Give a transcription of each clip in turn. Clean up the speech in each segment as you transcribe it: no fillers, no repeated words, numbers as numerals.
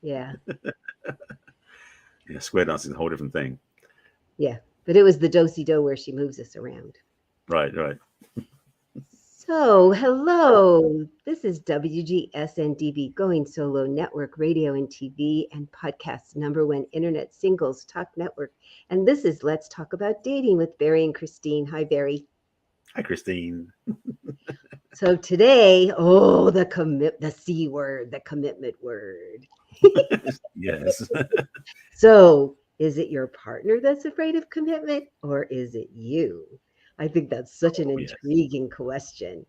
Yeah. Yeah, square dancing is a whole different thing. Yeah. But it was the do-si-do where she moves us around. Right, right. So, hello. This is WGSN-DB, Going Solo Network Radio and TV and podcast #1 Internet Singles Talk Network. And this is Let's Talk About Dating with Barry and Christine. Hi, Barry. Hi, Christine. So today, the C word, the commitment word. Yes. So, is it your partner that's afraid of commitment or is it you? I think that's such an Oh, yes. intriguing question.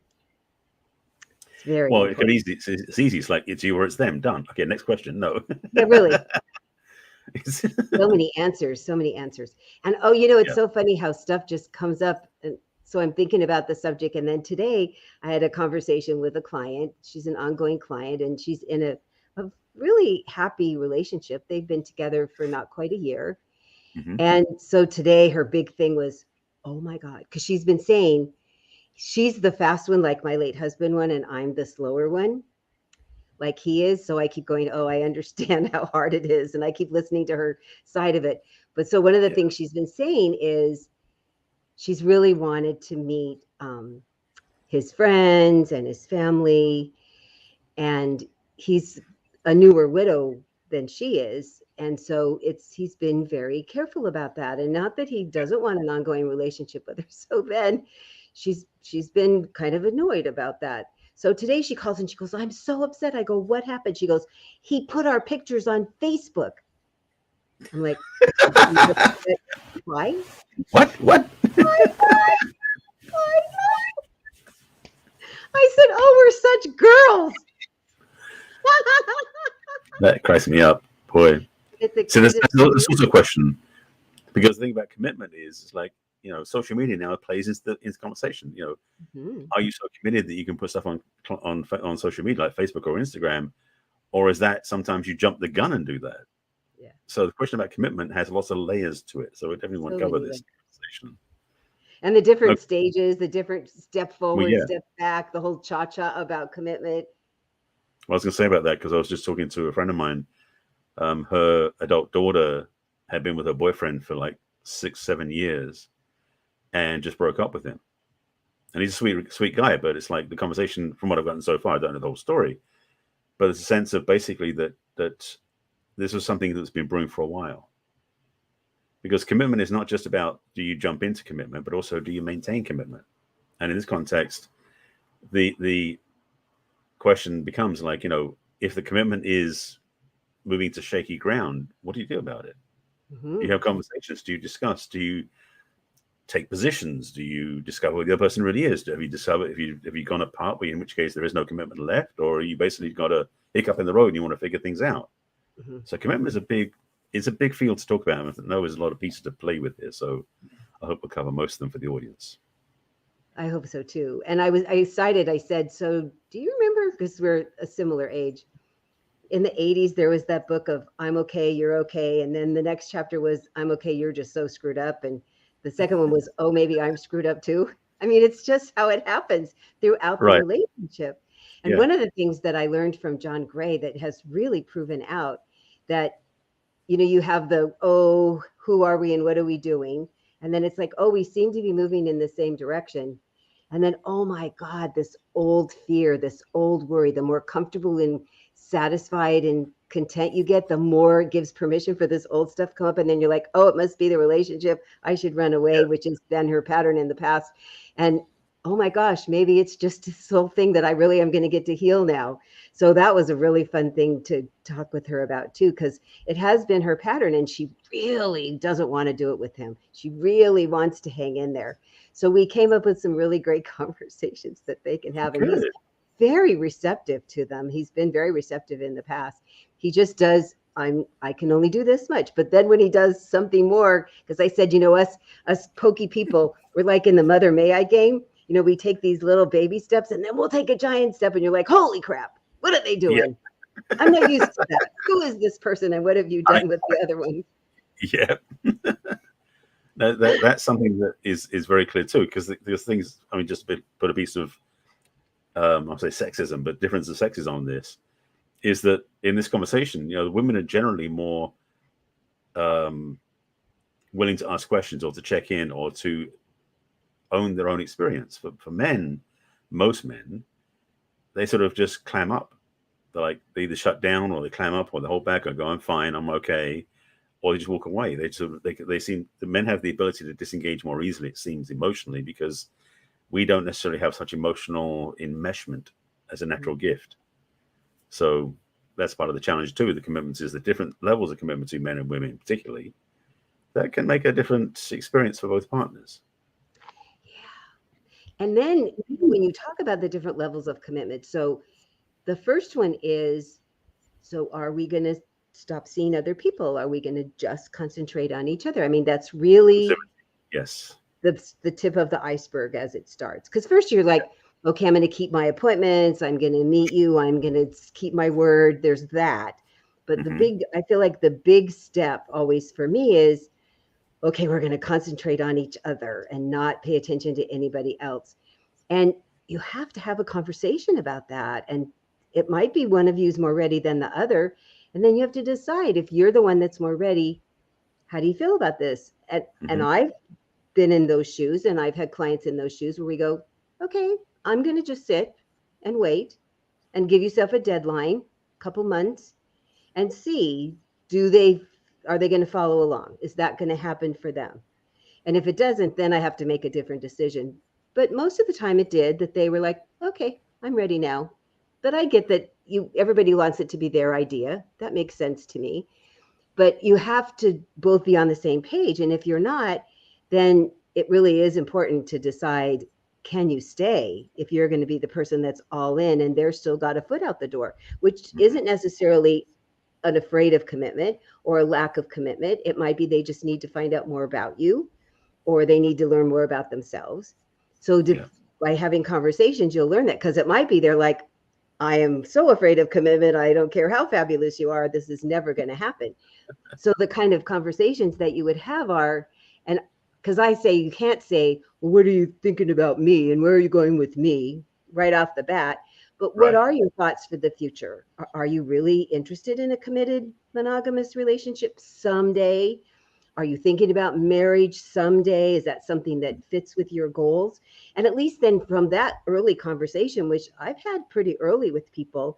It's very Well, it could important. easy. It's easy. It's like it's you or it's them. Done. Okay, next question. No. Yeah, really. It's- So many answers, so many answers. And it's yeah. so funny how stuff just comes up. And so I'm thinking about the subject. And then today I had a conversation with a client. She's an ongoing client and she's in a really happy relationship. They've been together for not quite a year. Hmm. And so today her big thing was, oh my God, because she's been saying she's the fast one, like my late husband one, and I'm the slower one like he is. So I keep going, oh, I understand how hard it is. And I keep listening to her side of it. But so one of the Yeah. things she's been saying is she's really wanted to meet his friends and his family. And he's a newer widow than she is. And so he's been very careful about that. And not that he doesn't want an ongoing relationship with her. So then she's been kind of annoyed about that. So today she calls and she goes, I'm so upset. I go, what happened? She goes, he put our pictures on Facebook. I'm like, why? What? What? I said, oh, we're such girls. That cracks me up, boy. It's a So kid. that's also a question because the thing about commitment is, it's like social media now plays into conversation. Mhm. Are you so committed that you can put stuff on social media like Facebook or Instagram, or is that sometimes you jump the gun and do that? Yeah. So the question about commitment has lots of layers to it. So we definitely want So to cover many this ways. conversation. And the No, different stages, the different step well, forward, yeah. step back, the whole cha-cha about commitment. Well, I was going to say about that because I was just talking to a friend of mine. Her adult daughter had been with her boyfriend for like 6, 7 years and just broke up with him. And he's a sweet guy, but it's like the conversation from what I've gotten so far, I don't know the whole story, but it's a sense of basically that this was something that's been brewing for a while. Because commitment is not just about do you jump into commitment, but also do you maintain commitment. And in this context, the question becomes like, if the commitment is moving to shaky ground, what do you do about it? Do you Mhm. have conversations? Do you discuss? Do you take positions? Do you discover what the other person really is? Have you discovered have you gone apart, in which case there is no commitment left, or you basically got a hiccup in the road and you want to figure things out? Mhm. So commitment is a big field to talk about. I know there's a lot of pieces to play with here, so I hope we'll cover most of them for the audience. I hope so too. And I said, so do you remember, because we're a similar age, in the 80s, there was that book of I'm okay, you're okay. And then the next chapter was I'm okay, you're just so screwed up. And the second one was, oh, maybe I'm screwed up too. I mean, it's just how it happens throughout the Right. relationship. And Yeah. one of the things that I learned from John Gray that has really proven out that, you have oh, who are we and what are we doing? And then it's like, oh, we seem to be moving in the same direction. And then, oh my God, this old fear, this old worry, the more comfortable and satisfied and content you get, the more it gives permission for this old stuff to come up. And then you're like, oh, it must be the relationship. I should run away, which has been her pattern in the past. And oh my gosh, maybe it's just this whole thing that I really am going to get to heal now. So that was a really fun thing to talk with her about too, because it has been her pattern and she really doesn't want to do it with him. She really wants to hang in there. So we came up with some really great conversations that they can have. And he's Good. very receptive to them. He's been very receptive in the past. He just does, I can only do this much. But then when he does something more, because I said, us pokey people, we're like in the Mother May I game. We take these little baby steps and then we'll take a giant step. And you're like, holy crap, what are they Yeah. doing? I'm not used to that. Who is this person and what have you I, done with the other one? yeah. That's something that is very clear too, because there's things. I mean, just put a piece of I'll say sexism, but difference of sexism on this is that in this conversation, the women are generally more willing to ask questions or to check in or to own their own experience. For men, most men, they sort of just clam up. They either shut down or they clam up or they hold back or go, I'm fine, I'm okay, or they just walk away. They seem, the men have the ability to disengage more easily, it seems, emotionally, because we don't necessarily have such emotional enmeshment as a natural gift. So that's part of the challenge too. The commitments is the different levels of commitment to men and women, particularly, that can make a different experience for both partners. Yeah. And then when you talk about the different levels of commitment, so the first one is, so are we going to stop seeing other people? Are we going to just concentrate on each other? I mean, that's really yes, the tip of the iceberg as it starts. Because first you're like, okay, I'm going to keep my appointments. I'm going to meet you. I'm going to keep my word. There's that. But I feel like the big step always for me is, okay, we're going to concentrate on each other and not pay attention to anybody else. And you have to have a conversation about that. And it might be one of you is more ready than the other. And then you have to decide, if you're the one that's more ready, how do you feel about this? And I've been in those shoes, and I've had clients in those shoes where we go, okay, I'm going to just sit and wait and give yourself a deadline, a couple months, and see, are they going to follow along? Is that going to happen for them? And if it doesn't, then I have to make a different decision. But most of the time it did, that they were like, okay, I'm ready now. But I get that everybody wants it to be their idea. That makes sense to me. But you have to both be on the same page. And if you're not, then it really is important to decide, can you stay if you're going to be the person that's all in and they're still got a foot out the door, which isn't necessarily an afraid of commitment or a lack of commitment. It might be they just need to find out more about you, or they need to learn more about themselves. So by having conversations, you'll learn that, because it might be they're like, I am so afraid of commitment. I don't care how fabulous you are. This is never going to happen. So the kind of conversations that you would have are, and because I say, you can't say, well, what are you thinking about me? And where are you going with me right off the bat? But what are your thoughts for the future? Are you really interested in a committed monogamous relationship someday? Are you thinking about marriage someday? Is that something that fits with your goals? And at least then from that early conversation, which I've had pretty early with people,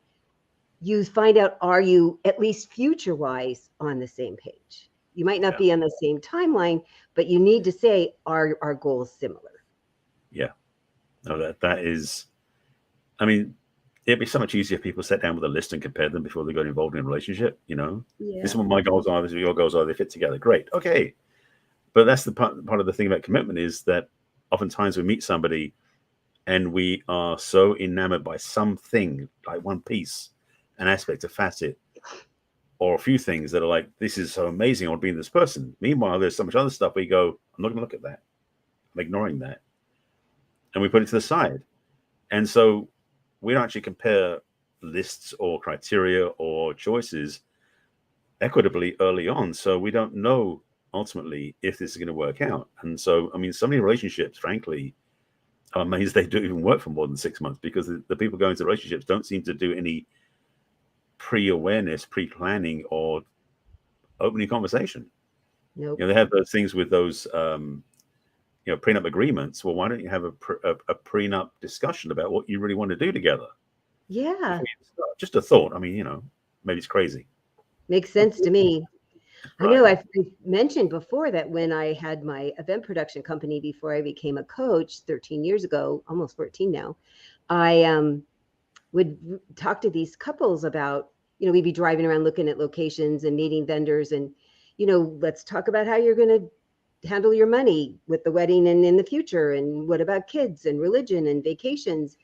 you find out, are you at least future wise on the same page? You might not be on the same timeline, but you need to say, are our goals similar? Yeah. No, that is, I mean, it'd be so much easier if people sat down with a list and compared them before they got involved in a relationship. This is what my goals are, this is what your goals are, they fit together. Great. Okay. But that's the part of the thing about commitment, is that oftentimes we meet somebody and we are so enamored by something, like one piece, an aspect, a facet, or a few things that are like, this is so amazing, I want to be in this person. Meanwhile, there's so much other stuff we go, I'm not going to look at that. I'm ignoring that. And we put it to the side. And so we don't actually compare lists or criteria or choices equitably early on. So we don't know ultimately if this is going to work out. And so, I mean, so many relationships, frankly, I'm amazed they do even work for more than 6 months, because the people going into relationships don't seem to do any pre-awareness, pre-planning, or opening conversation. Nope. They have those things with those prenup agreements. Well, why don't you have a prenup discussion about what you really want to do together? Yeah. Just a thought. I mean, maybe it's crazy. Makes sense to me. I know I've mentioned before that when I had my event production company before I became a coach 13 years ago, almost 14 now, I would talk to these couples about, we'd be driving around looking at locations and meeting vendors, and, let's talk about how you're going to handle your money with the wedding and in the future. And what about kids and religion and vacations?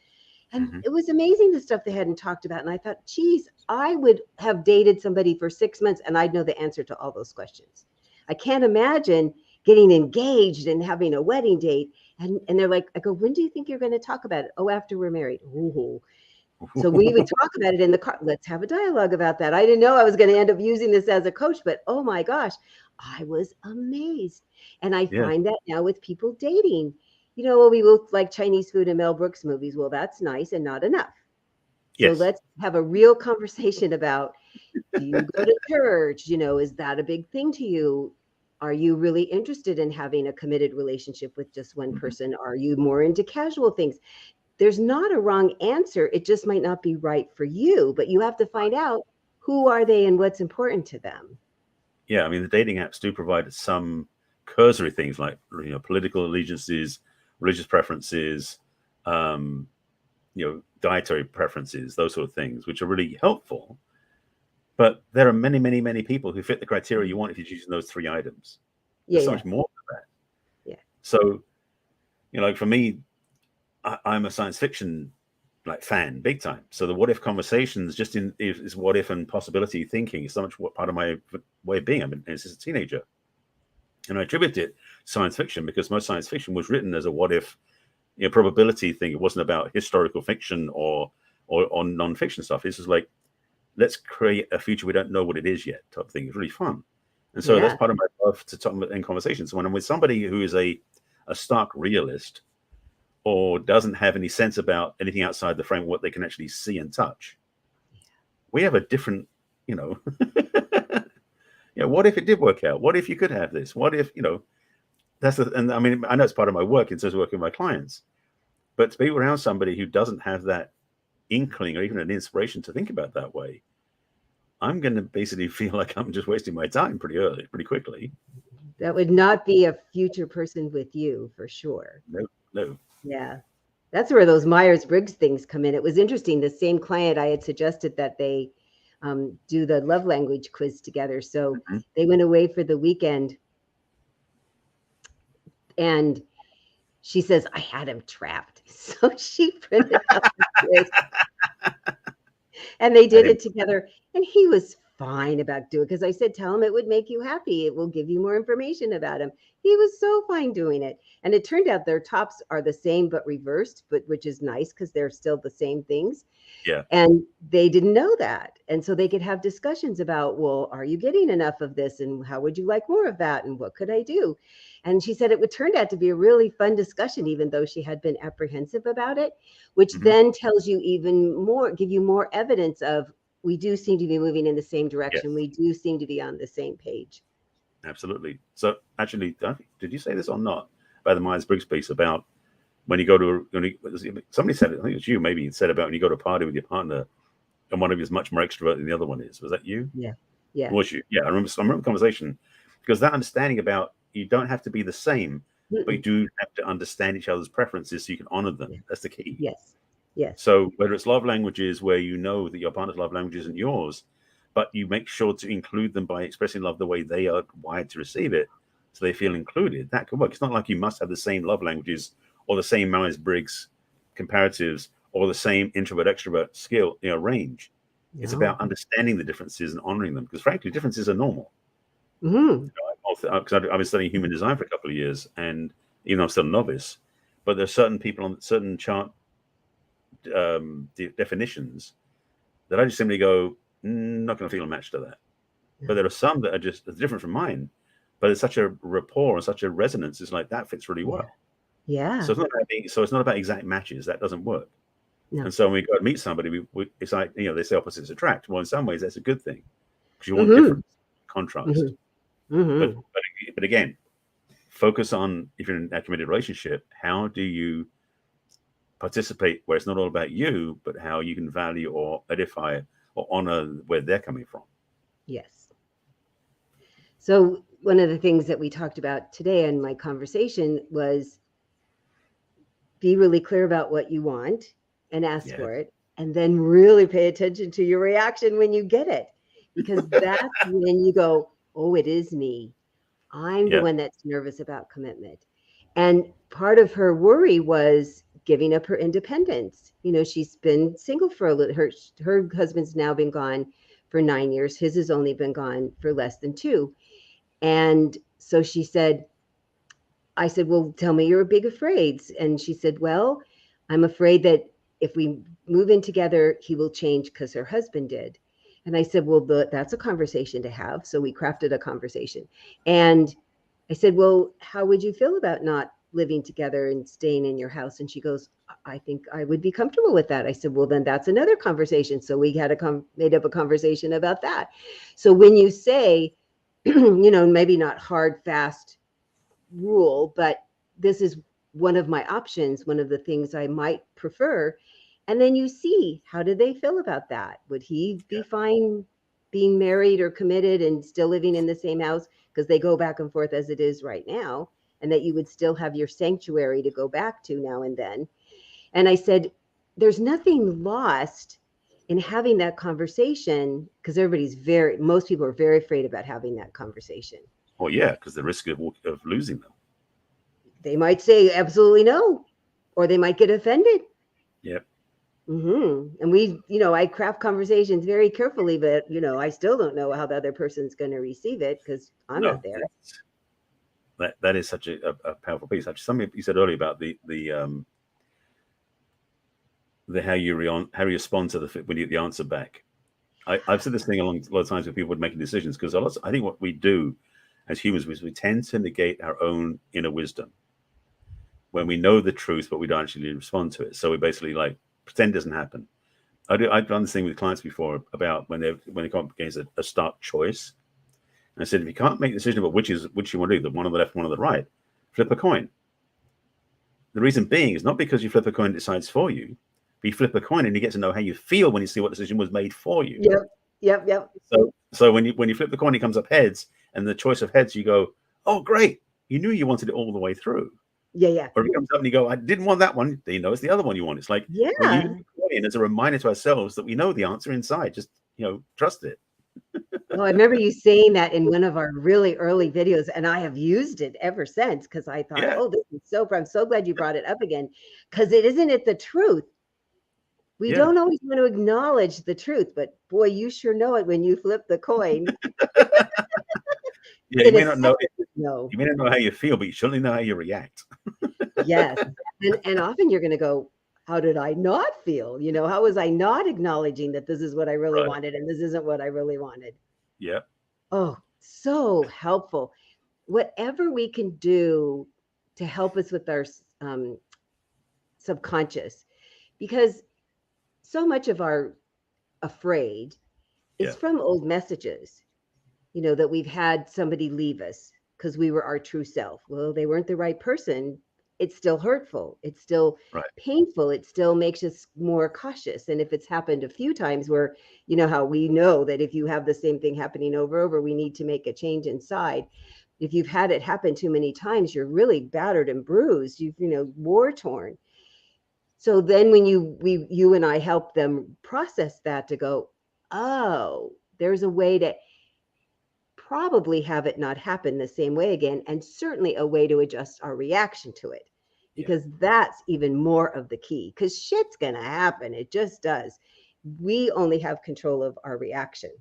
And it was amazing, the stuff they hadn't talked about. And I thought, geez, I would have dated somebody for 6 months and I'd know the answer to all those questions. I can't imagine getting engaged and having a wedding date. And they're like, I go, when do you think you're going to talk about it? Oh, after we're married. Ooh. So we would talk about it in the car. Let's have a dialogue about that. I didn't know I was going to end up using this as a coach, but oh my gosh, I was amazed. And I find that now with people dating. We look like Chinese food and Mel Brooks movies. Well, that's nice and not enough. So Yes. let's have a real conversation about, do you go to church? Is that a big thing to you? Are you really interested in having a committed relationship with just one Mhm. person? Are you more into casual things? There's not a wrong answer. It just might not be right for you, but you have to find out who are they and what's important to them. Yeah, I mean, the dating apps do provide some cursory things like political allegiances, religious preferences, um, dietary preferences, those sort of things, which are really helpful. But there are many, many, many people who fit the criteria you want if you're using those three items. Yeah, There's so yeah, much more to that. yeah, So, like for me, I'm a science fiction like fan, big time. So the what if conversations just is what if and possibility thinking is so much what part of my way of being. I'm since a teenager, and I attribute it to science fiction because most science fiction was written as a what if, probability thing. It wasn't about historical fiction or non-fiction stuff. This is like, let's create a future we don't know what it is yet type thing. It's really fun. And so that's yeah. part of my love to talk in conversations. When I'm with somebody who is a stark realist or doesn't have any sense about anything outside the frame of what they can actually see and touch, we have a different, you know, what if it did work out? What if you could have this? What if, and I mean, I know it's part of my work in terms of working with my clients, but to be around somebody who doesn't have that inkling or even an inspiration to think about that way, I'm going to basically feel like I'm just wasting my time pretty quickly. That would not be a future person with you for sure. No, no. Yeah. That's where those Myers-Briggs things come in. It was interesting. The same client, I had suggested that they do the love language quiz together. So Mm-hmm. they went away for the weekend, and she says, I had him trapped. So she printed out the quiz, and they I did didn't. it together. And he was fine about doing it because I said, tell him it would make you happy. It will give you more information about him. He was so fine doing it. And it turned out their tops are the same but reversed, but which is nice because they're still the same things. Yeah. And they didn't know that. And so they could have discussions about, well, are you getting enough of this? And how would you like more of that? And what could I do? And she said it would turn out to be a really fun discussion, even though she had been apprehensive about it, which Mm-hmm. then tells you even more, give you more evidence of, we do seem to be moving in the same direction. Yes. We do seem to be on the same page. Absolutely. So actually, did you say this or not about the Myers-Briggs piece about when you go to somebody said it, I think it was you, maybe said about when you go to a party with your partner and one of you is much more extrovert than the other one is. Was that you? Yeah. Yeah. Was you? Yeah, I remember the conversation because that understanding about you don't have to be the same, but you Mm-mm. do have to understand each other's preferences so you can honor them. Yeah. That's the key. Yes. Yes. So whether it's love languages where you know that your partner's love language isn't yours, but you make sure to include them by expressing love the way they are wired to receive it, so they feel included, that can work. It's not like you must have the same love languages or the same Myers-Briggs comparatives or the same introvert extrovert skill range. It's No. about understanding the differences and honoring them because frankly differences are normal. Mm-hmm. Because I've been studying human design for a couple of years, and even though I'm still a novice, but there's certain people on certain chart definitions that I just simply go, not going to feel a match to that. But there are some that are just different from mine, but it's such a rapport and such a resonance. It's like that fits really Yeah. well. Yeah. So it's not about exact matches. That doesn't work. No. And so when we go to meet somebody, it's like they say opposites attract. Well, in some ways that's a good thing because you want Mm-hmm. difference, contrast. Mm-hmm. Mm-hmm. But again, focus on if you're in a committed relationship, how do you participate where it's not all about you, but how you can value or edify or honor where they're coming from. Yes. So one of the things that we talked about today in my conversation was be really clear about what you want and ask Yeah. for it, and then really pay attention to your reaction when you get it, because that's when you go, oh, it is me. I'm the Yeah. one that's nervous about commitment. And part of her worry was giving up her independence. She's been single for a little, her husband's now been gone for 9 years. His has only been gone for less than 2. And so she said, I said, well, tell me your big afraids. And she said, well, I'm afraid that if we move in together, he will change because her husband did. And I said, well, that's a conversation to have. So we crafted a conversation. And I said, well, how would you feel about not living together and staying in your house? And she goes, I think I would be comfortable with that. I said, well, then that's another conversation. So we had made up a conversation about that. So when you say, maybe not hard, fast rule, but this is one of my options, one of the things I might prefer. And then you see, how did they feel about that? Would he be fine being married or committed and still living in the same house? Because they go back and forth as it is right now, and that you would still have your sanctuary to go back to now and then. And I said, there's nothing lost in having that conversation, because most people are very afraid about having that conversation. Well, yeah, because the risk of losing them. They might say absolutely no, or they might get offended. Yep. And I craft conversations very carefully, but I still don't know how the other person's going to receive it because I'm not there. That is such a powerful piece. Actually, something you said earlier about the how you respond to when you get the answer back. I've said this thing a lot of times when people would make decisions, because I think what we do as humans is we tend to negate our own inner wisdom when we know the truth, but we don't actually respond to it. So we basically pretend it doesn't happen. I've done this thing with clients before about when they come up against a stark choice. And I said, if you can't make a decision about which you want to do, the one on the left, one on the right, flip a coin. The reason being is not because you flip a coin and it decides for you, but you flip a coin and you get to know how you feel when you see what decision was made for you. Yep. So when you flip the coin, it comes up heads, and the choice of heads, you go, oh, great. You knew you wanted it all the way through. Yeah. Or if it comes up and you go, I didn't want that one. Then you know it's the other one you want. It's like, we use the coin as a reminder to ourselves that we know the answer inside. Just, trust it. Oh, I remember you saying that in one of our really early videos, and I have used it ever since, because I thought, oh, this is I'm so glad you brought it up again, because isn't it the truth? We don't always want to acknowledge the truth, but boy, you sure know it when you flip the coin. You may not know it. You may not know how you feel, but you certainly know how you react. Yes. And often you're going to go, how did I not feel? How was I not acknowledging that this is what I really wanted and this isn't what I really wanted? Yeah. Oh, so helpful. Whatever we can do to help us with our subconscious, because so much of our afraid is from old messages, that we've had somebody leave us because we were our true self. Well, they weren't the right person. It's still hurtful. It's still painful. It still makes us more cautious. And if it's happened a few times, where, how we know that if you have the same thing happening over, we need to make a change inside. If you've had it happen too many times, you're really battered and bruised. You've, war torn. So then when you and I help them process that, to go, oh, there's a way to probably have it not happen the same way again, and certainly a way to adjust our reaction to it, because that's even more of the key, because shit's gonna happen. It just does. We only have control of our reaction.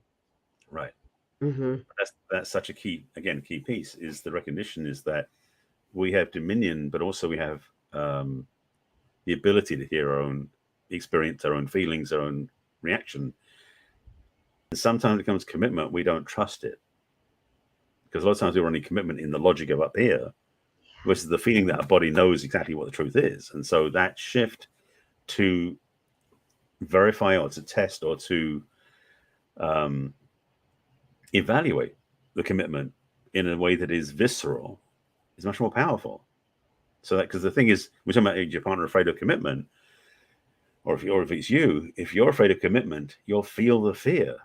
Right. That's such a key piece, is the recognition is that we have dominion, but also we have the ability to hear our own experience, our own feelings, our own reaction. And sometimes it comes to commitment, we don't trust it, because a lot of times we're running commitment in the logic of up here, versus the feeling that our body knows exactly what the truth is. And so that shift to verify or to test or to evaluate the commitment in a way that is visceral is much more powerful. So that, because the thing is, we're talking about your partner afraid of commitment, or if it's you, if you're afraid of commitment, you'll feel the fear.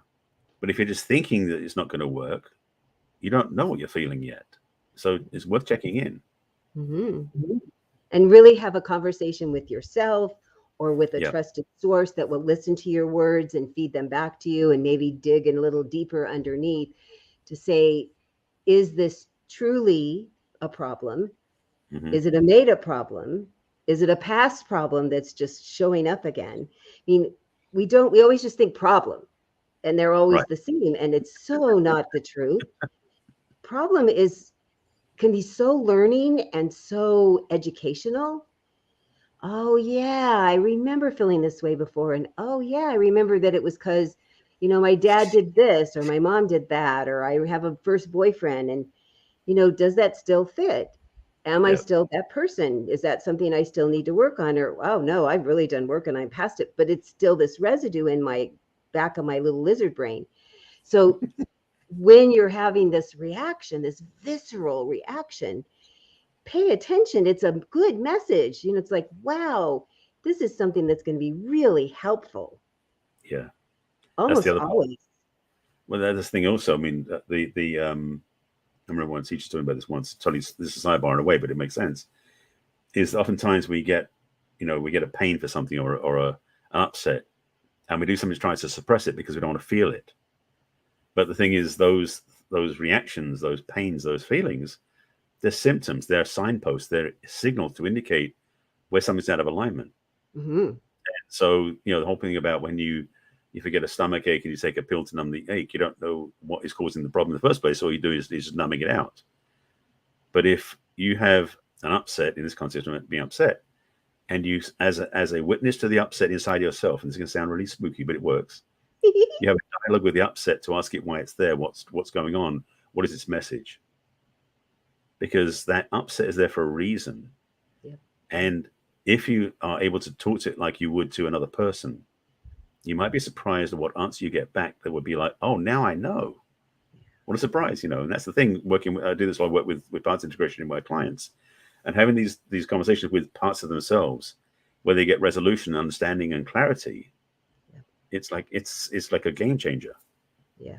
But if you're just thinking that it's not going to work, you don't know what you're feeling yet. So it's worth checking in. And really have a conversation with yourself or with a trusted source that will listen to your words and feed them back to you, and maybe dig in a little deeper underneath to say, is this truly a problem? Is it a made-up problem? Is it a past problem that's just showing up again? I mean, we always just think problem, and they're always the same, and it's so not the truth. Problem can be so learning and so educational. Oh yeah, I remember feeling this way before, and oh yeah, I remember that it was because, my dad did this, or my mom did that, or I have a first boyfriend, and does that still fit? Am I Yeah. still that person? Is that something I still need to work on? Or, oh no, I've really done work and I'm past it, but it's still this residue in my back of my little lizard brain. So when you're having this reaction, this visceral reaction, pay attention. It's a good message. It's like, wow, this is something that's going to be really helpful. Yeah. That's the Almost other part. always. Well, that's the thing also. I mean, I remember one teacher talking about this once. Totally, this is sidebar in a way, but it makes sense. Is oftentimes we get a pain for something or an upset, and we do something to try to suppress it because we don't want to feel it. But the thing is, those reactions, those pains, those feelings, they're symptoms, they're signposts, they're signals to indicate where something's out of alignment. Mm-hmm. So, the whole thing about when you forget a stomach ache and you take a pill to numb the ache, you don't know what is causing the problem in the first place. All you do is just numbing it out. But if you have an upset, in this context, being upset, and you, as a witness to the upset inside yourself, and this is going to sound really spooky, but it works. You have a dialogue with the upset to ask it why it's there, what's going on, what is its message? Because that upset is there for a reason. Yep. And if you are able to talk to it like you would to another person, you might be surprised at what answer you get back that would be like, oh, now I know. What a surprise, And that's the thing. I do this a lot of work with parts integration in my clients, and having these conversations with parts of themselves where they get resolution, understanding, and clarity. Yeah. It's like a game changer. Yeah.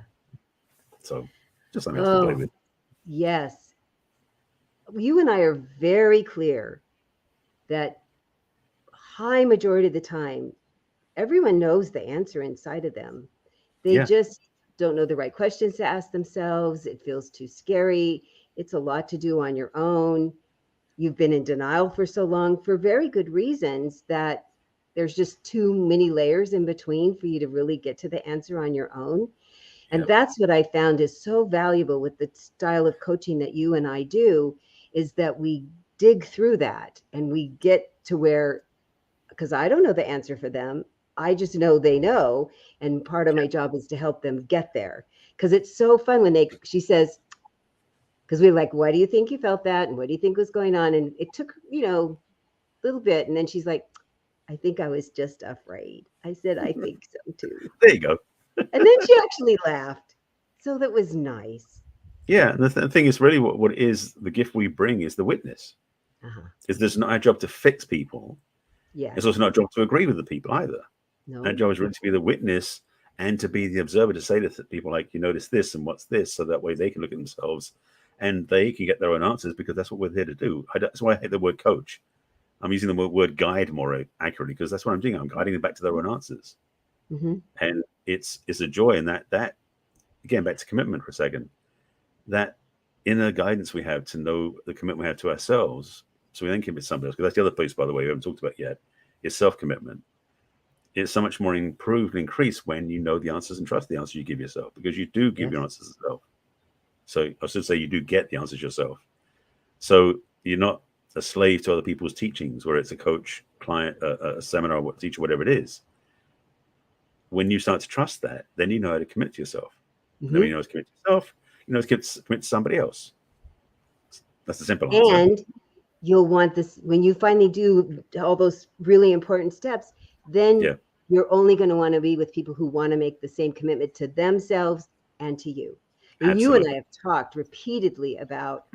So just something else to play with. Yes. You and I are very clear that high majority of the time, everyone knows the answer inside of them. They just don't know the right questions to ask themselves. It feels too scary. It's a lot to do on your own. You've been in denial for so long for very good reasons that there's just too many layers in between for you to really get to the answer on your own. And that's what I found is so valuable with the style of coaching that you and I do, is that we dig through that and we get to where, because I don't know the answer for them. I just know they know. And part of my job is to help them get there. Because it's so fun when she says, because we're like, why do you think you felt that? And what do you think was going on? And it took, a little bit. And then she's like, I think I was just afraid. I said, I think so too. There you go. And then she actually laughed. So that was nice. Yeah. And the thing is really what is the gift we bring is the witness. Is there's not our job to fix people. Yeah. It's also not our job to agree with the people either. No. Our job is really to be the witness and to be the observer, to say to people like, you notice this and what's this, so that way they can look at themselves and they can get their own answers, because that's what we're here to do. That's why I hate the word coach. I'm using the word guide more accurately, because that's what I'm doing. I'm guiding them back to their own answers. Mm-hmm. And it's a joy in that again, back to commitment for a second, that inner guidance we have to know the commitment we have to ourselves, so we then commit to somebody else. Because that's the other place, by the way, we haven't talked about yet, is self-commitment. It's so much more improved and increased when you know the answers and trust the answers you give yourself, because you do give your answers yourself. So I should say you do get the answers yourself. So you're not a slave to other people's teachings, where it's a coach, client, a seminar, teacher, whatever it is. When you start to trust that, then you know how to commit to yourself. Mm-hmm. Then you know how to commit to yourself, you know how to commit to somebody else. That's the simple answer. And you'll want this, when you finally do all those really important steps, then you're only going to want to be with people who want to make the same commitment to themselves and to you. And you and I have talked repeatedly about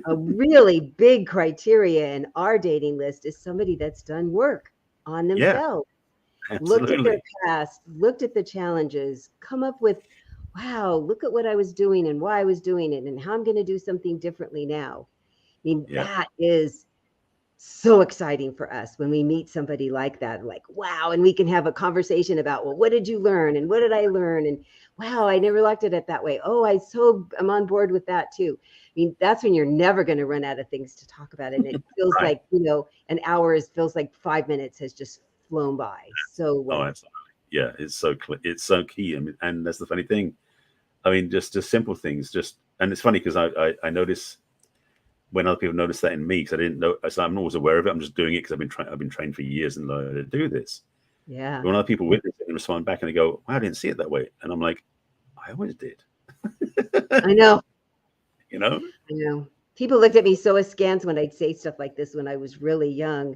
a really big criteria in our dating list is somebody that's done work on themselves, looked at their past, looked at the challenges, come up with, wow, look at what I was doing and why I was doing it and how I'm going to do something differently now. I mean, that is so exciting for us when we meet somebody like that, like, wow. And we can have a conversation about, well, what did you learn? And what did I learn? And wow, I never looked at it that way. Oh, I'm on board with that too. I mean, that's when you're never going to run out of things to talk about. And it feels like, an hour feels like 5 minutes has just flown by. So well. Oh, absolutely. Yeah, it's so key. I mean, and that's the funny thing. I mean, just simple things. And it's funny because I notice when other people notice that in me, because I didn't know. So I'm always aware of it. I'm just doing it because I've been trained for years and learned to do this. Yeah. But when other people witness it and respond back and they go, "Wow, I didn't see it that way," and I'm like, "I always did." I know. I know. people looked at me so askance when I'd say stuff like this when I was really young.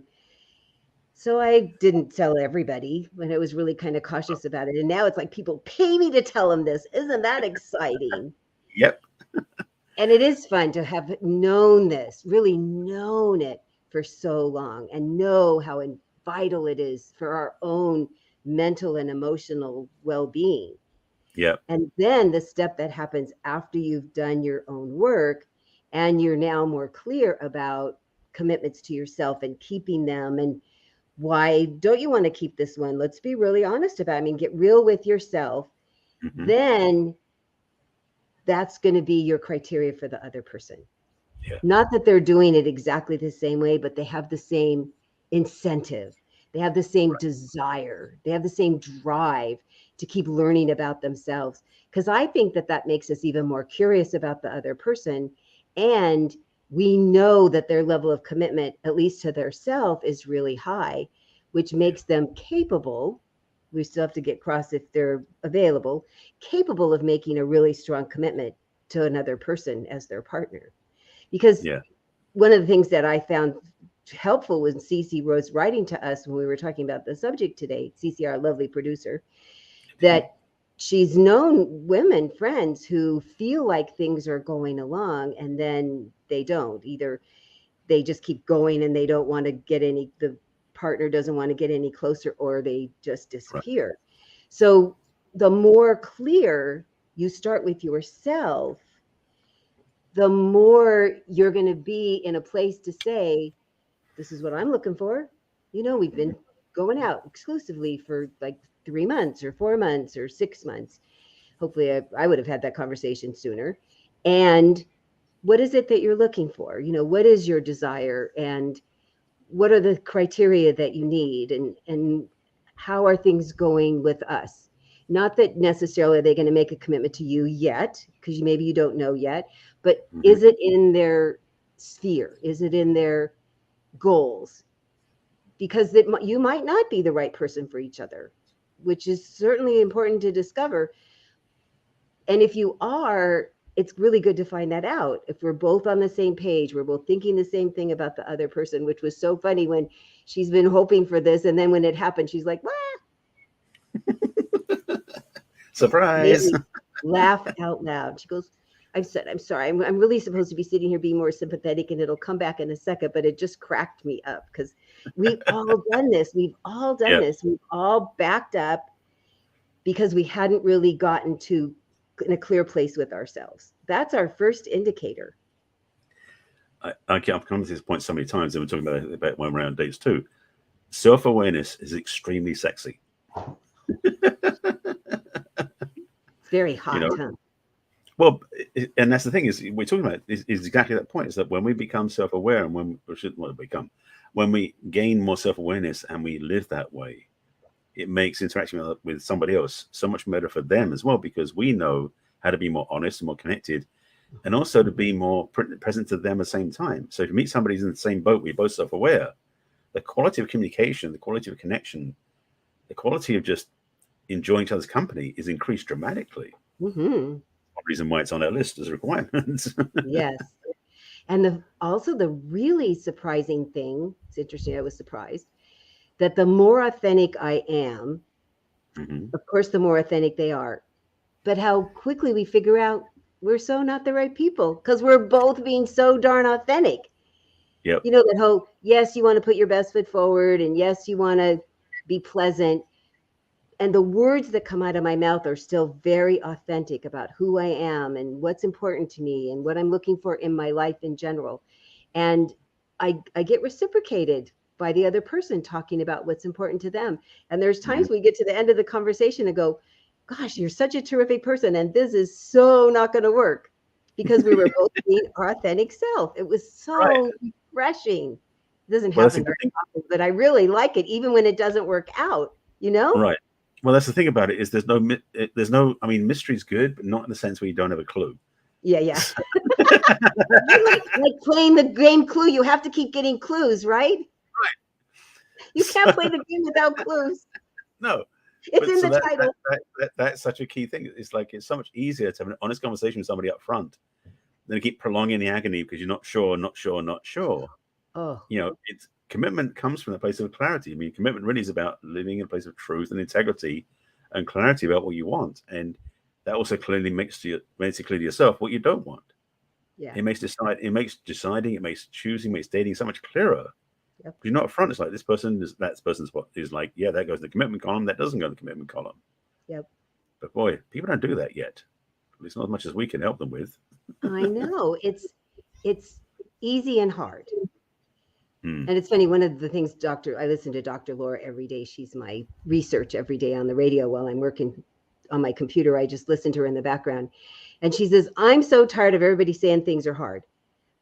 So I didn't tell everybody when I was really kind of cautious about it. And now it's like people pay me to tell them this. Isn't that exciting? Yep. And it is fun to have known this, really known it for so long, and know how vital it is for our own mental and emotional well-being. Yep. And then the step that happens after you've done your own work and you're now more clear about commitments to yourself and keeping them, and why don't you want to keep this one? Let's be really honest about it. I mean, get real with yourself. Mm-hmm. Then that's going to be your criteria for the other person. Yeah. Not that they're doing it exactly the same way, but they have the same incentive. They have the same desire. They have the same drive to keep learning about themselves. Because I think that that makes us even more curious about the other person. And we know that their level of commitment, at least to their self, is really high, which makes them capable. We still have to get across if they're available, capable of making a really strong commitment to another person as their partner. Because one of the things that I found helpful when Cece was writing to us when we were talking about the subject today, Cece, our lovely producer, that she's known women, friends who feel like things are going along and then they don't. Either they just keep going and they don't want to get any, the partner doesn't want to get any closer, or they just disappear. Right. So the more clear you start with yourself, the more you're going to be in a place to say, this is what I'm looking for. You know, we've been going out exclusively for like 3 months or 4 months or 6 months. Hopefully I would have had that conversation sooner. And what is it that you're looking for? You know, what is your desire, and what are the criteria that you need, and how are things going with us? Not that necessarily they're going to make a commitment to you yet, because maybe you don't know yet, but is it in their sphere? Is it in their goals? Because you might not be the right person for each other, which is certainly important to discover. And if you are, it's really good to find that out. If we're both on the same page, we're both thinking the same thing about the other person, which was so funny when she's been hoping for this. And then when it happened, she's like, what? Surprise. Laugh out loud. She goes, I'm sorry. I'm really supposed to be sitting here being more sympathetic, and it'll come back in a second, but it just cracked me up because we've all done this. We've all done this. We've all backed up because we hadn't really gotten to in a clear place with ourselves. That's our first indicator. I've come to this point so many times, and we're talking about when we're on dates too. Self-awareness is extremely sexy. It's very hot, huh? Well, and that's the thing is we're talking about is exactly that point. Is that when we become self-aware, and when we gain more self-awareness and we live that way, it makes interaction with somebody else so much better for them as well, because we know how to be more honest and more connected, and also to be more present to them at the same time. So if you meet somebody who's in the same boat, we're both self-aware, the quality of communication, the quality of connection, the quality of just enjoying each other's company is increased dramatically. Mm-hmm. Reason why it's on our list as a requirement. Yes. And also the really surprising thing, it's interesting, I was surprised, that the more authentic I am, of course, the more authentic they are. But how quickly we figure out we're so not the right people because we're both being so darn authentic. Yep. You know, that whole, yes, you want to put your best foot forward, and yes, you want to be pleasant. And the words that come out of my mouth are still very authentic about who I am and what's important to me and what I'm looking for in my life in general. And I get reciprocated by the other person talking about what's important to them. And there's times we get to the end of the conversation and go, gosh, you're such a terrific person, and this is so not going to work, because we were both being our authentic self. It was so refreshing. It doesn't happen very often, but I really like it, even when it doesn't work out, you know? Right. Well, that's the thing about it is there's no, I mean, mystery's good, but not in the sense where you don't have a clue. Yeah. like playing the game Clue, you have to keep getting clues, right? Right. You can't play the game without clues. No. It's in the title. That's such a key thing. It's like, it's so much easier to have an honest conversation with somebody up front Then you keep prolonging the agony because you're not sure, not sure, not sure. Oh, It's commitment comes from a place of clarity. I mean, commitment really is about living in a place of truth and integrity and clarity about what you want. And that also clearly makes it clear to yourself what you don't want. yeah. It makes deciding, it makes choosing, makes dating so much clearer. Yep. You're not upfront. It's like that person's what is like, yeah, that goes in the commitment column, that doesn't go in the commitment column. Yep. But boy, people don't do that yet. At least not as much as we can help them with. I know. It's easy and hard. Hmm. And it's funny, one of the things I listen to Dr. Laura every day. She's my research every day on the radio while I'm working on my computer. I just listen to her in the background. And she says, I'm so tired of everybody saying things are hard.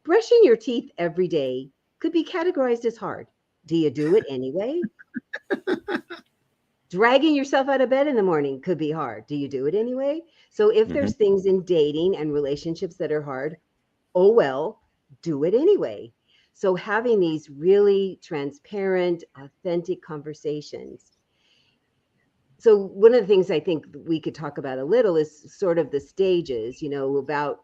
Brushing your teeth every day could be categorized as hard. Do you do it anyway? Dragging yourself out of bed in the morning could be hard. Do you do it anyway? So if there's things in dating and relationships that are hard, oh well, do it anyway. So having these really transparent, authentic conversations. So one of the things I think we could talk about a little is sort of the stages, about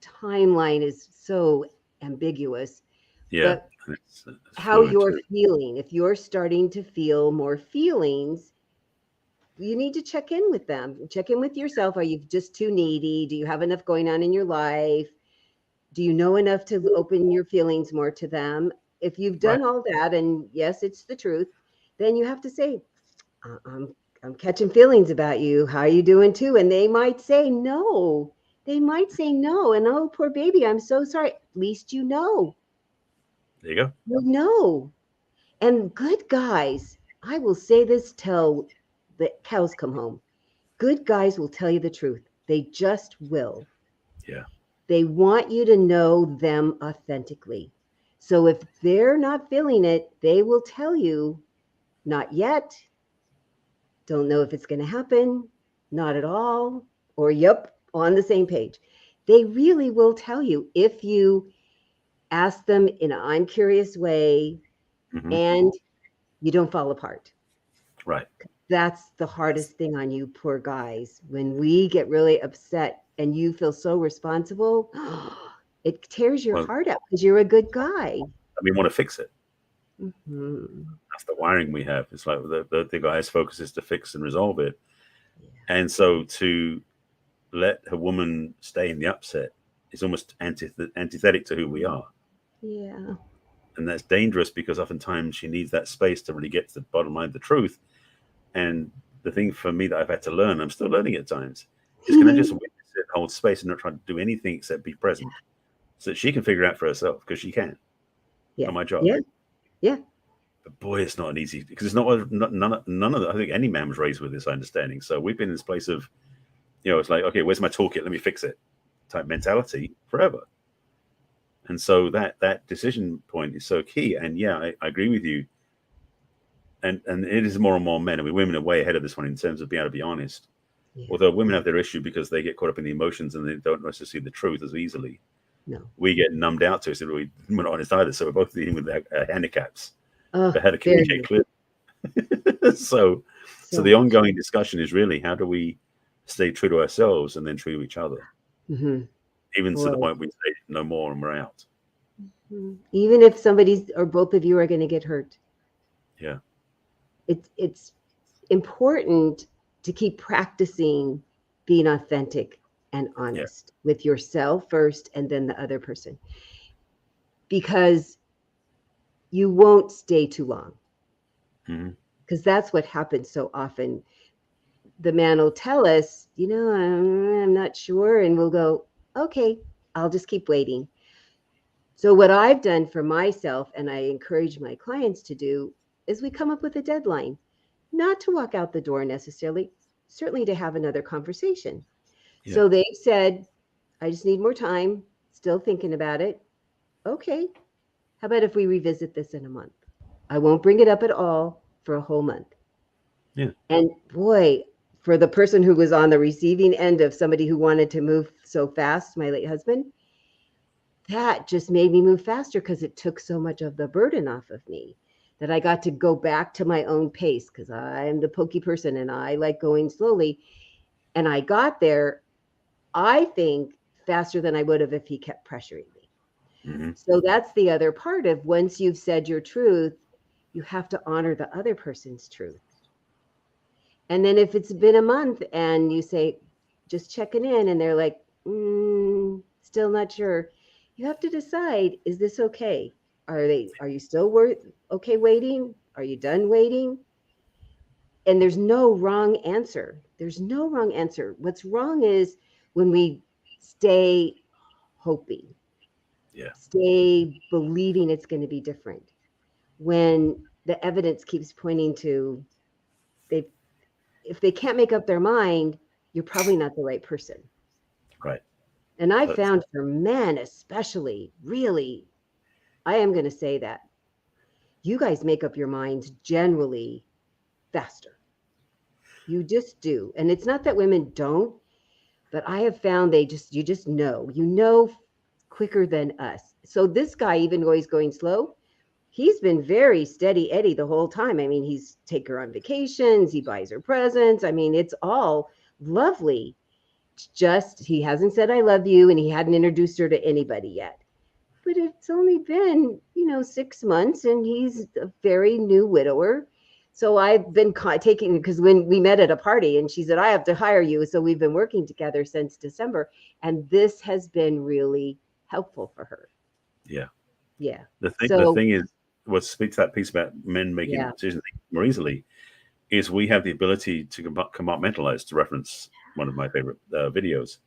timeline is so ambiguous. Yeah. But It's how you're feeling, if you're starting to feel more feelings, you need to check in with them. Check in with yourself. Are you just too needy? Do you have enough going on in your life? Do you know enough to open your feelings more to them? If you've done all that, and yes, it's the truth, then you have to say, I'm catching feelings about you. How are you doing too? And they might say no. They might say no. And oh, poor baby, I'm so sorry. At least you know. There you go. You know. And good guys, I will say this till the cows come home. Good guys will tell you the truth. They just will. Yeah. They want you to know them authentically. So if they're not feeling it, they will tell you, not yet. Don't know if it's going to happen. Not at all. Or, yep, on the same page. They really will tell you if you ask them in an I'm curious way and you don't fall apart. Right. That's the hardest thing on you poor guys. When we get really upset and you feel so responsible, it tears your heart out because you're a good guy. We want to fix it. Mm-hmm. That's the wiring we have. It's like the guy's focus is to fix and resolve it. Yeah. And so to let a woman stay in the upset is almost antithetic to who we are. Yeah. And that's dangerous because oftentimes she needs that space to really get to the bottom line of the truth. And the thing for me that I've had to learn, I'm still learning at times, is can I just witness it, hold space and not try to do anything except be present so that she can figure it out for herself because she can. Yeah. Not my job. Yeah. Yeah. But boy, it's not an easy, because it's not none of the, I think any man was raised with this understanding. So we've been in this place of, it's like, okay, where's my toolkit? Let me fix it type mentality forever. And so that decision point is so key. And yeah, I agree with you. And it is more and more men. I mean, women are way ahead of this one in terms of being able to be honest. Yeah. Although women have their issue because they get caught up in the emotions and they don't necessarily see the truth as easily. No. We get numbed out to it, so we're not honest either. So we're both dealing with handicaps. But how to communicate clearly. So the ongoing discussion is really how do we stay true to ourselves and then true to each other, even to the point we say no more and we're out. Even if somebody's or both of you are going to get hurt. Yeah, it's important to keep practicing being authentic and honest with yourself first, and then the other person, because you won't stay too long. Because that's what happens so often. The man will tell us, I'm not sure. And we'll go, okay, I'll just keep waiting. So what I've done for myself, and I encourage my clients to do, is we come up with a deadline, not to walk out the door necessarily, certainly to have another conversation. Yeah. So they've said, I just need more time, still thinking about it. Okay, how about if we revisit this in a month? I won't bring it up at all for a whole month. Yeah. And boy, for the person who was on the receiving end of somebody who wanted to move so fast, my late husband, that just made me move faster because it took so much of the burden off of me that I got to go back to my own pace because I'm the pokey person and I like going slowly. And I got there, I think, faster than I would have if he kept pressuring me. Mm-hmm. So that's the other part of, once you've said your truth, you have to honor the other person's truth. And then if it's been a month and you say, just checking in, and they're like, still not sure, you have to decide, is this okay? Are you still okay waiting? Are you done waiting? And there's no wrong answer. There's no wrong answer. What's wrong is when we stay hoping, stay believing it's going to be different, when the evidence keeps pointing to, if they can't make up their mind, you're probably not the right person. Right. And I found for men especially, really, I am going to say that you guys make up your minds generally faster. You just do. And it's not that women don't, but I have found you just know quicker than us. So this guy, even though he's going slow, he's been very steady Eddie the whole time. I mean, he's take her on vacations, he buys her presents. I mean, it's all lovely. Just, he hasn't said I love you, and he hadn't introduced her to anybody yet. But it's only been, 6 months, and he's a very new widower. So I've been taking, because when we met at a party and she said, I have to hire you. So we've been working together since December. And this has been really helpful for her. Yeah. Yeah. The thing is, what speaks to that piece about men making decisions more easily is we have the ability to compartmentalize, to reference one of my favorite videos.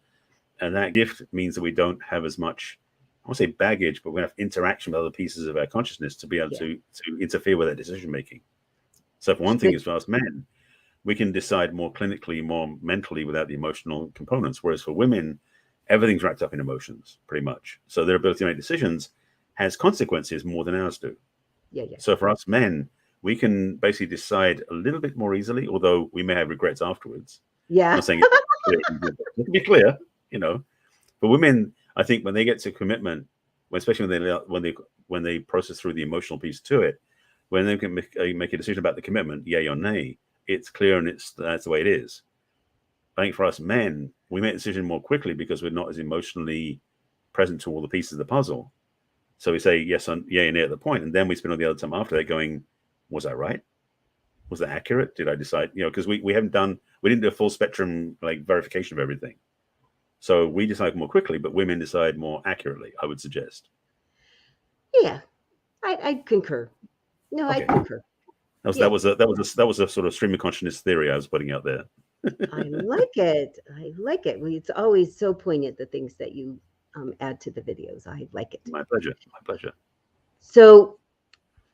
And that gift means that we don't have as much, I won't say baggage, but we have interaction with other pieces of our consciousness to be able to interfere with that decision making. So for one thing, as far as men, we can decide more clinically, more mentally without the emotional components. Whereas for women, everything's wrapped up in emotions, pretty much. So their ability to make decisions has consequences more than ours do. Yeah. So for us men, we can basically decide a little bit more easily, although we may have regrets afterwards. Yeah. I'm not saying it to be clear, For women, I think when they get to commitment, especially when they process through the emotional piece to it, when they can make a decision about the commitment, yay or nay, it's clear and that's the way it is. I think for us men, we make a decision more quickly because we're not as emotionally present to all the pieces of the puzzle. So we say yes on yay and nay at the point, and then we spend all the other time after that going, was I right? Was that accurate? Did I decide? Because we didn't do a full spectrum verification of everything. So we decide more quickly, but women decide more accurately, I would suggest. Yeah, I concur. No, okay. I concur. That was a sort of stream of consciousness theory I was putting out there. I like it. It's always so poignant, the things that you add to the videos. I like it. My pleasure. So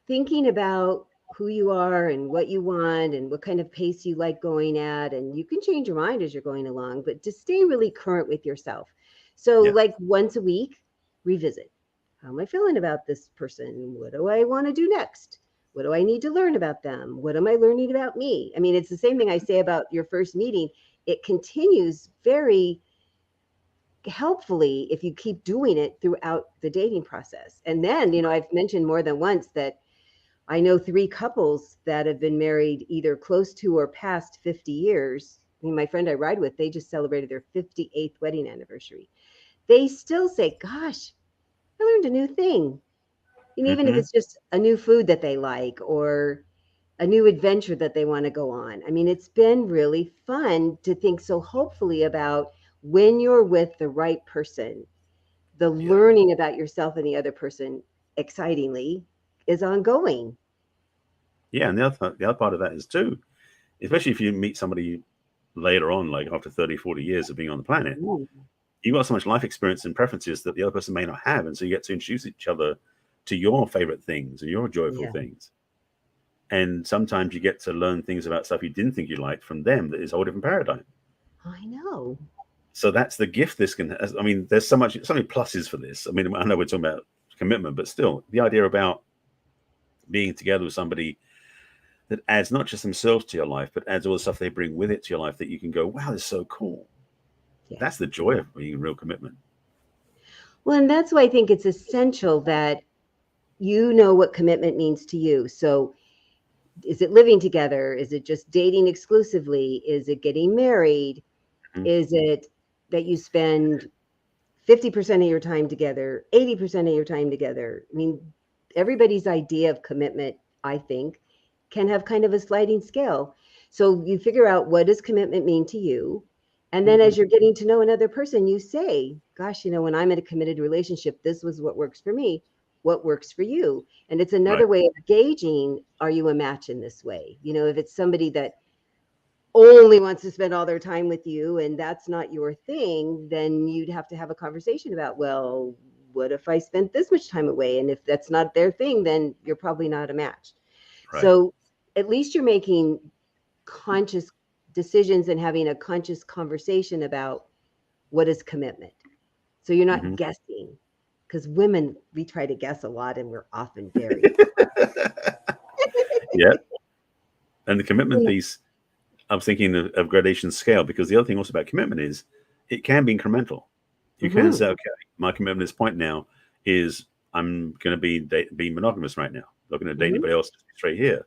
thinking about who you are and what you want and what kind of pace you like going at, and you can change your mind as you're going along, but to stay really current with yourself. So once a week, revisit. How am I feeling about this person? What do I want to do next? What do I need to learn about them? What am I learning about me? I mean, it's the same thing I say about your first meeting. It continues very helpfully if you keep doing it throughout the dating process. And then, I've mentioned more than once that I know 3 couples that have been married either close to or past 50 years. I mean, my friend I ride with, they just celebrated their 58th wedding anniversary. They still say, gosh, I learned a new thing. And even if it's just a new food that they like or a new adventure that they want to go on. I mean, it's been really fun to think so hopefully about when you're with the right person, the learning about yourself and the other person, excitingly, is ongoing. Yeah, and the other part of that is too, especially if you meet somebody later on, like after 30, 40 years of being on the planet, you've got so much life experience and preferences that the other person may not have. And so you get to introduce each other to your favorite things and your joyful things. And sometimes you get to learn things about stuff you didn't think you liked from them that is a whole different paradigm. I know. So that's the gift this can, I mean, there's so many pluses for this. I mean, I know we're talking about commitment, but still the idea about being together with somebody that adds not just themselves to your life, but adds all the stuff they bring with it to your life that you can go, wow, this is so cool. Yeah. That's the joy of being in real commitment. Well, and that's why I think it's essential that you know what commitment means to you. So is it living together? Is it just dating exclusively? Is it getting married? Is it that you spend 50% of your time together, 80% of your time together. I mean, everybody's idea of commitment, I think, can have kind of a sliding scale. So you figure out, what does commitment mean to you? And then as you're getting to know another person, you say, gosh, when I'm in a committed relationship, this was what works for me. What works for you? And it's another Right. way of gauging, are you a match in this way? If it's somebody that only wants to spend all their time with you and that's not your thing, then you'd have to have a conversation about, well, what if I spent this much time away? And if that's not their thing, then you're probably not a match. Right. So at least you're making conscious decisions and having a conscious conversation about what is commitment. So you're not Hmm. guessing, because women, we try to guess a lot and we're often very. Yeah. And the commitment piece, I'm thinking of gradation scale, because the other thing also about commitment is it can be incremental. You can Mm-hmm. say, okay, my commitment at this point now is I'm going to be monogamous right now. Not going to date Mm-hmm. anybody else straight here.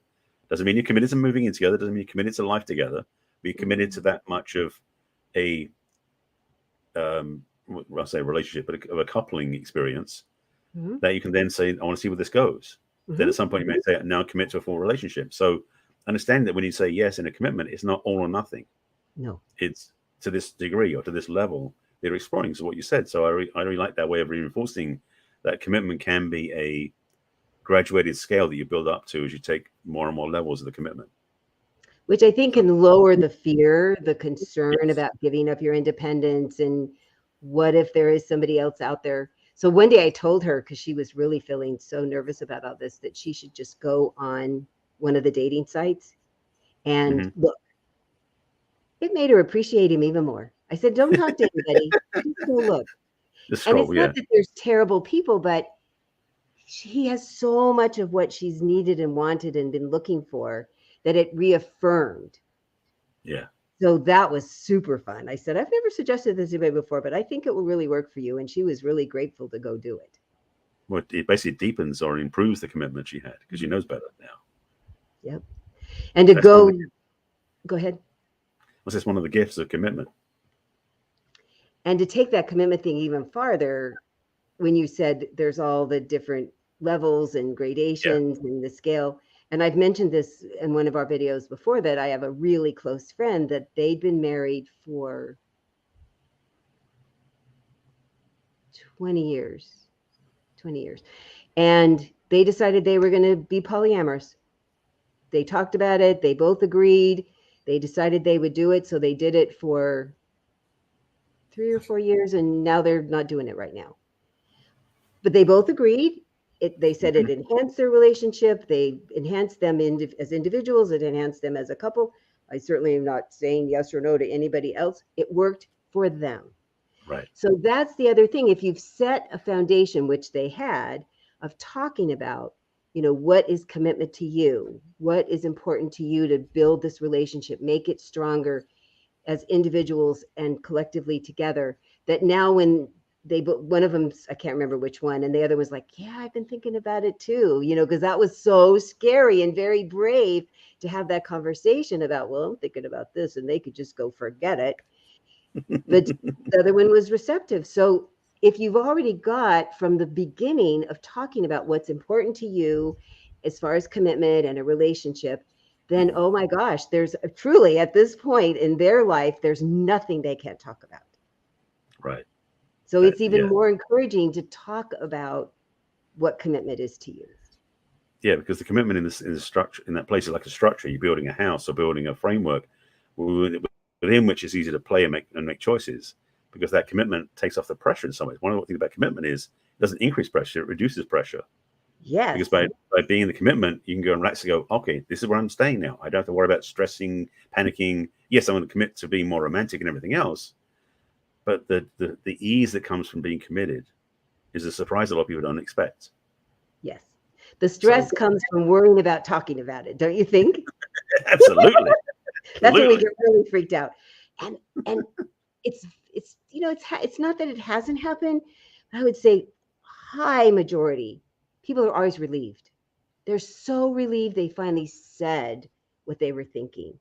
Doesn't mean you're committed to moving in together. Doesn't mean you're committed to life together. But you're committed to that much of a, I'll say relationship, but of a coupling experience Mm-hmm. that you can then say, I want to see where this goes. Then Mm-hmm. at some point you may say, now commit to a full relationship. So understand that when you say yes in a commitment, it's not all or nothing. No. It's to this degree or to this level they're exploring. So what you said. So I really like that way of reinforcing that commitment can be a graduated scale that you build up to as you take more and more levels of the commitment. Which I think So can lower the fear, the concern yes. about giving up your independence. And what if there is somebody else out there? So one day I told her, because she was really feeling so nervous about all this, that she should just go on one of the dating sites and Hmm. look. It made her appreciate him even more. I said, don't talk to anybody, just go look. Just And scroll, it's not yeah. that there's terrible people, but he has so much of what she's needed and wanted and been looking for, that it reaffirmed. Yeah. So that was super fun. I said, I've never suggested this to anybody before, but I think it will really work for you. And she was really grateful to go do it. Well, it basically deepens or improves the commitment she had because she knows better now. Yep. And to That's one of the go ahead. that's one of the gifts of commitment. And to take that commitment thing even farther, when you said there's all the different levels and Yeah. gradations and the scale. And I've mentioned this in one of our videos before, that I have a really close friend that they'd been married for 20 years. 20 years. And they decided they were going to be polyamorous. They talked about it. They both agreed. They decided they would do it. So they did it for 3 or 4 years, and now they're not doing it right now. But they both agreed. They said Hmm. it enhanced their relationship. They enhanced them as individuals. It enhanced them as a couple. I certainly am not saying yes or no to anybody else. It worked for them. Right. So that's the other thing. If you've set a foundation, which they had, of talking about, what is commitment to you? What is important to you to build this relationship, make it stronger as individuals and collectively together, that now when one of them, I can't remember which one, and the other was like, yeah, I've been thinking about it too, because that was so scary and very brave to have that conversation about, well, I'm thinking about this, and they could just go forget it. But the other one was receptive. So if you've already got from the beginning of talking about what's important to you as far as commitment and a relationship, then, oh my gosh, there's truly at this point in their life, there's nothing they can't talk about. Right. So it's even Yeah. more encouraging to talk about what commitment is to you. Yeah, because the commitment in the structure in that place is like a structure. You're building a house or building a framework within which it's easy to play and make choices, because that commitment takes off the pressure in some ways. One of the things about commitment is it doesn't increase pressure; it reduces pressure. Because Yes. by being in the commitment, you can go and relax and go, okay, this is where I'm staying now. I don't have to worry about stressing, panicking. Yes, I'm going to commit to being more romantic and everything else, but the ease that comes from being committed is a surprise a lot of people don't expect. Yes. The So stress comes from worrying about talking about it, don't you think? absolutely, That's when we absolutely, get really freaked out. And it's not that it hasn't happened. I would say high majority people are always relieved. They're so relieved they finally said what they were thinking.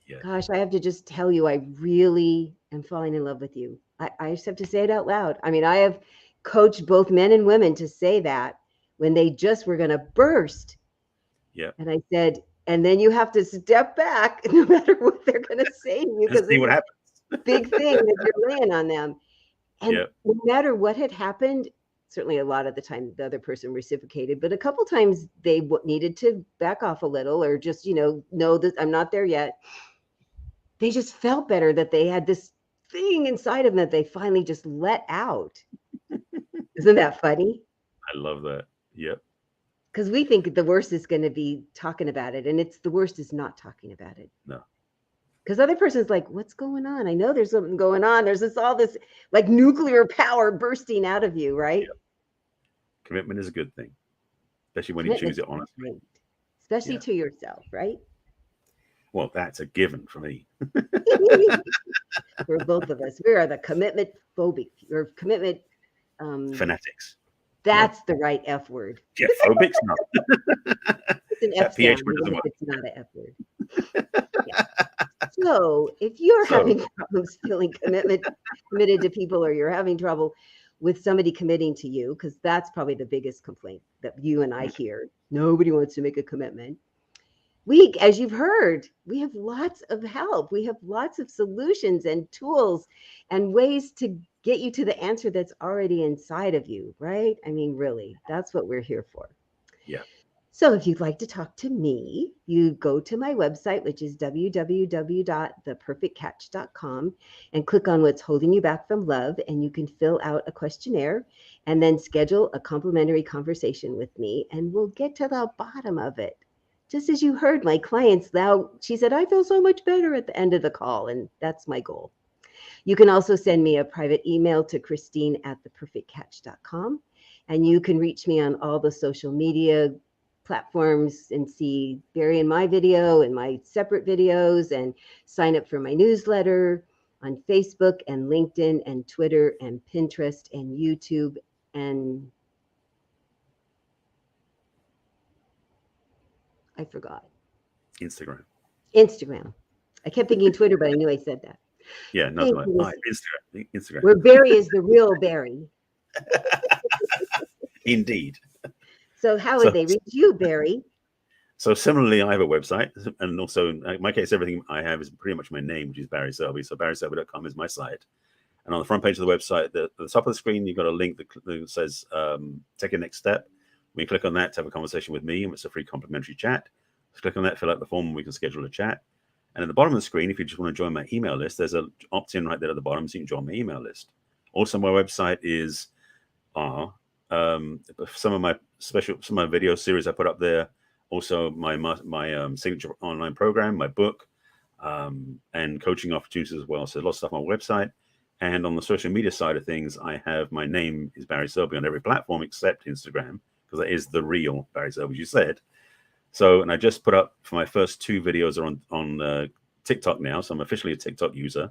yeah, Gosh, I have to just tell you, I really am falling in love with you. I just have to say it out loud. I mean, I have coached both men and women to say that when they just were going to burst. Yeah. And I said, and then you have to step back no matter what they're going to say to you, because See what happens. big thing that you're laying on them. And Yeah. no matter what had happened, certainly a lot of the time the other person reciprocated, but a couple times they needed to back off a little, or just, know that I'm not there yet. They just felt better that they had this thing inside of them that they finally just let out. Isn't that funny? I love that. Yep. Because we think the worst is going to be talking about it, and it's the worst is not talking about it. No. Because the other person's like, what's going on? I know there's something going on. There's all this like nuclear power bursting out of you, right? Yep. Commitment is a good thing, especially when you choose it honestly. Great. Especially to yourself, right? Well, that's a given for me. For both of us. We are the commitment phobic, or commitment fanatics. That's the right F word. Yeah, phobics, no. It's an F sound, even if it's not an F word. Yeah. So if you're having problems feeling committed to people, or you're having trouble with somebody committing to you, because that's probably the biggest complaint that you and I hear. Nobody wants to make a commitment. We, as you've heard, we have lots of help. We have lots of solutions and tools and ways to get you to the answer that's already inside of you, right? I mean, really, that's what we're here for. Yeah. So if you'd like to talk to me, you go to my website, which is www.theperfectcatch.com, and click on what's holding you back from love, and you can fill out a questionnaire and then schedule a complimentary conversation with me, and we'll get to the bottom of it. Just as you heard my clients now, she said, I feel so much better at the end of the call, and that's my goal. You can also send me a private email to Christine@theperfectcatch.com, and you can reach me on all the social media platforms and see Barry and my video and my separate videos, and sign up for my newsletter on Facebook and LinkedIn and Twitter and Pinterest and YouTube and I forgot. Instagram. I kept thinking Twitter, but I knew I said that. Yeah, no, Instagram. Where Barry is the real Barry. Indeed. So how would they reach you, Barry? So similarly, I have a website, and also in my case, everything I have is pretty much my name, which is Barry Selby. So barryselby.com is my site. And on the front page of the website, at the top of the screen, you've got a link that says take a next step. We click on that to have a conversation with me, and it's a free complimentary chat. Just click on that, fill out the form, and we can schedule a chat. And at the bottom of the screen, if you just want to join my email list, there's an opt-in right there at the bottom, so you can join my email list. Also, my website is some of my video series I put up there. Also, my signature online program, my book, and coaching opportunities as well. So a lot of stuff on my website. And on the social media side of things, I have my name is Barry Selby on every platform except Instagram, because that is the real Barry Selby, as you said. So, and I just put up for my first 2 videos are on TikTok now. So I'm officially a TikTok user,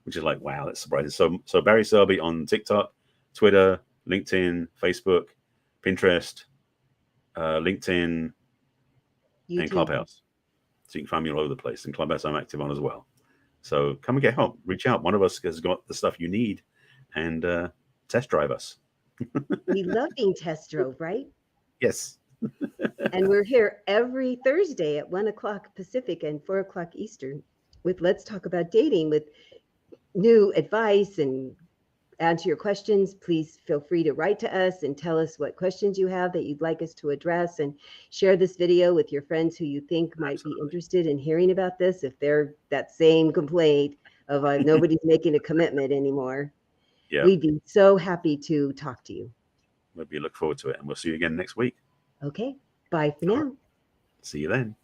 which is like, wow, that's surprising. So Barry Selby on TikTok, Twitter, LinkedIn, Facebook, Pinterest, LinkedIn, YouTube, and Clubhouse. So you can find me all over the place. And Clubhouse I'm active on as well. So come and get help. Reach out. One of us has got the stuff you need, and test drive us. We love being test drove, right? Yes. And we're here every Thursday at 1:00 Pacific and 4:00 Eastern with Let's Talk About Dating, with new advice and answer your questions. Please feel free to write to us and tell us what questions you have that you'd like us to address, and share this video with your friends who you think might be interested in hearing about this, if they're that same complaint of nobody's making a commitment anymore. Yeah. We'd be so happy to talk to you. Maybe look forward to it, and we'll see you again next week. Okay. Bye for now. See you then.